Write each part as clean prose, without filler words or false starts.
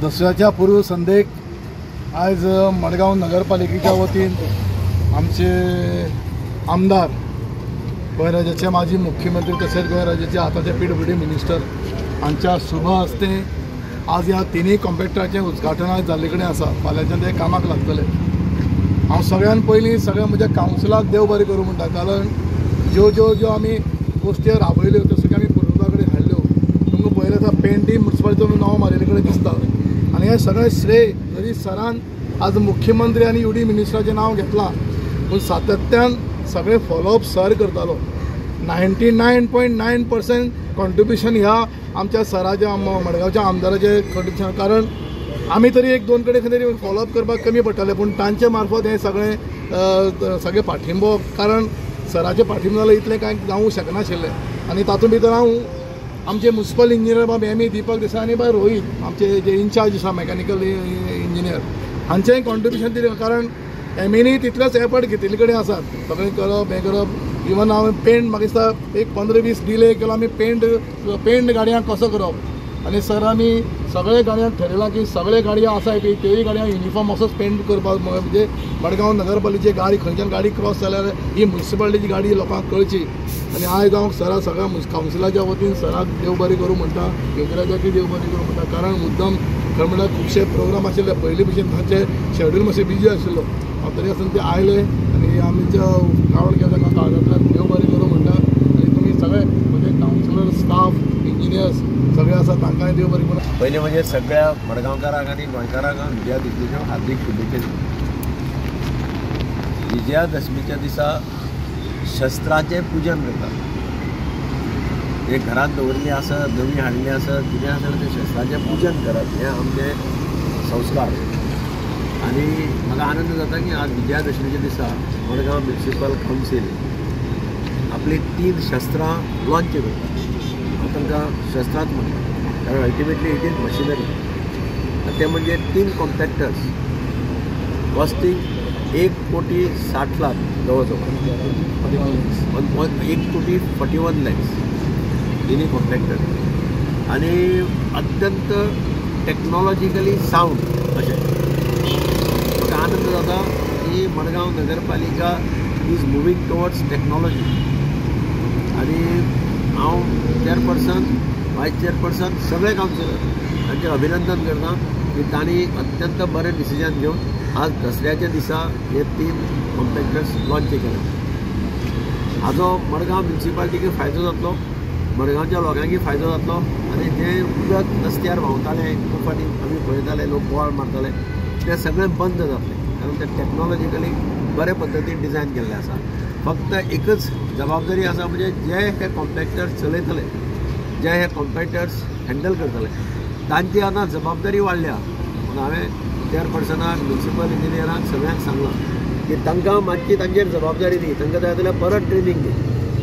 दसऱ्याच्या पूर्व संध्येक आज मडगांव नगरपालिकेच्या वतीन आमचे आमदार गोंय राज्याचे माजी मुख्यमंत्री तसेच गोंय राज्याचे आताचे PWD मिनिस्टर हांच्या शुभ हस्ते आज ह्या तिनूय कॉम्पॅक्टराचें उद्घाटन आज जाल्ले कडेन आसा। फाल्यांच्यान ते कामाक लागतले। हांव सगळ्यान पयलीं सगळ्या म्हज्या कावन्सिलाक देव बरें करूं म्हणटा, कारण ज्यो आमी गोश्टी राबयल्यो त्यो सगळ्यो आमी पूर्वता कडेन हाडल्यो। तुमकां पळयलें आतां पेंटी म्युन्सिपालिटीचो नांव मारिल्ले कडेन दिसता आनी हें सगळें श्रेय जरी सरान आज मुख्यमंत्री आनी UD मिनिस्टराचें नांव घेतलां, पूण सातत्यान सगळे फॉलोअप सर करतालो। 99.9% कॉन्ट्रिब्युशन ह्या आमच्या सराच्या मडगांवच्या आमदाराचे कॉन्ट्रिब्युशन, कारण आमी तरी एक दोन कडेन खंय तरी फॉलोअप करपाक कमी पडटाले, पूण तांचे मार्फत हें सगळे पाठिंबो, कारण सराचे पाठिंबो जाल्यार इतलें कांय जावूं शकनाशिल्लें। आनी तातूंत भितर हांव आमचे म्युन्सिपल इंजिनियर बाब M.E. दीपक देसाय आनी बाय रोहित आमचे जे इन्चार्ज आसा मेकॅनिकल इंजिनियर हांचेंय कॉन्ट्रिब्युशन दिलें, कारण M.E.नी तितलेच एफर्ट घेतिल्ले कडेन आसात सगळें करप हें करप। इवन हांवें पेंट म्हाका दिसता एक 15-20 डिले केलो आमी पेंट गाडयांक कसो करप, आनी सर आमी सगळे गाडयांक थारायलां की सगळे गाडयो आसाय पळय तेवूय गाडयांक युनिफॉर्म असोच पेंट करपाक, म्हणजे मडगांव नगरपालिकेची गाडी खंयच्यान गाडी क्रॉस जाल्यार ही म्युन्सिपालिटीची गाडी लोकांक कळची। आनी आयज हांव सरा सगळ्या कावन्सिलाच्या वतीन सराक देव बरें करूं म्हणटा, केंद्राच्याकूय देव बरें करूं म्हणटा, कारण मुद्दम खंय म्हणल्यार खुबशे प्रोग्राम आशिल्ले, पयलीं भशेन तांचे शेड्यूल मातशें बिजी आशिल्लो, तरी आसून ते आयले आनी आमच्या गांवांत गेले तांकां काळजांतल्यान देव बरें करूं म्हणटा। आनी तुमी सगळे म्हणजे कावन्सिलर स्टाफ इंजिनियर्स सगळे आसा तांकांय देव बरें करूं। पयलीं म्हणजे सगळ्या मडगांवकारांक आनी गोंयकारांक विजयादशमीच्यो हार्दिक शुभेच्छा। विजयादशमीच्या दिसा शस्त्राचें पुजन करतात। जे घरांत दवरिल्लें आसत, नवीं हाडिल्लें आसत, कितें आसत तें शस्त्राचें पुजन करप हे आमचे संस्कार। आनी म्हाका आनंद जाता की आज विजयादशमीच्या दिसा मडगांव म्युन्सिपल कावन्सील आपली 3 शस्त्रां लॉन्च करता। हांव तांकां शस्त्रांच म्हणटा, कारण अल्टिमेटली इट इज मशिनरी। ते म्हणजे 3 कॉम्पॅक्टर्स कॉस्टिंग 1,60,00,000 जवळ जवळ 1,41 lakhs तिनी कॉम्पॅक्टर आनी अत्यंत टेक्नॉलॉजिकली साऊंड अशें। म्हाका आनंद जाता की मडगांव नगरपालिका इज मुवींग टुवर्ड्स टेक्नॉलॉजी। आनी हांव चेअरपर्सन, वायस चेअरपर्सन, सगळे कावन्सिलर हांचें अभिनंदन करता की तांणी अत्यंत बरें डिसिजन घेवन आज दसऱ्याच्या दिसा हे 3 कॉम्पॅक्टर्स लॉन्च केले। हाजो मडगांव म्युन्सिपालिटीक फायदो जातलो, मडगांवच्या लोकांकय फायदो जातलो, आनी जे उदक रस्त्यार व्हांवताले खूब फावटी आमी पळयताले लोक बोवाळ मारताले ते सगळें बंद जातलें, कारण ते टेक्नॉलॉजिकली बरे पद्दतीन डिझायन केल्लें आसा। फक्त एकच जबाबदारी आसा, म्हणजे जे हे कॉम्पॅक्टर्स चलयतले, जे हे कॉम्पॅक्टर्स हँडल करतले तांची आतां जबाबदारी वाडल्या। पूण हांवें चेअरपर्सनाक, म्युन्सिपल इंजिनियरांक सगळ्यांक सांगलां की तांकां मातशी तांचेर जबाबदारी दी, तांकां जाय जाल्यार परत ट्रेनिंग दी,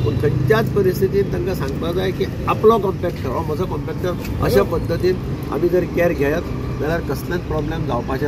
पूण खंयच्याच परिस्थितीन तांकां सांगपाक जाय की आपलो कॉम्पॅक्टर हो म्हजो कॉम्पॅक्टर अशा पद्दतीन आमी जर कॅर घेयत जाल्यार कसलेंच प्रॉब्लेम जावपाचें ना।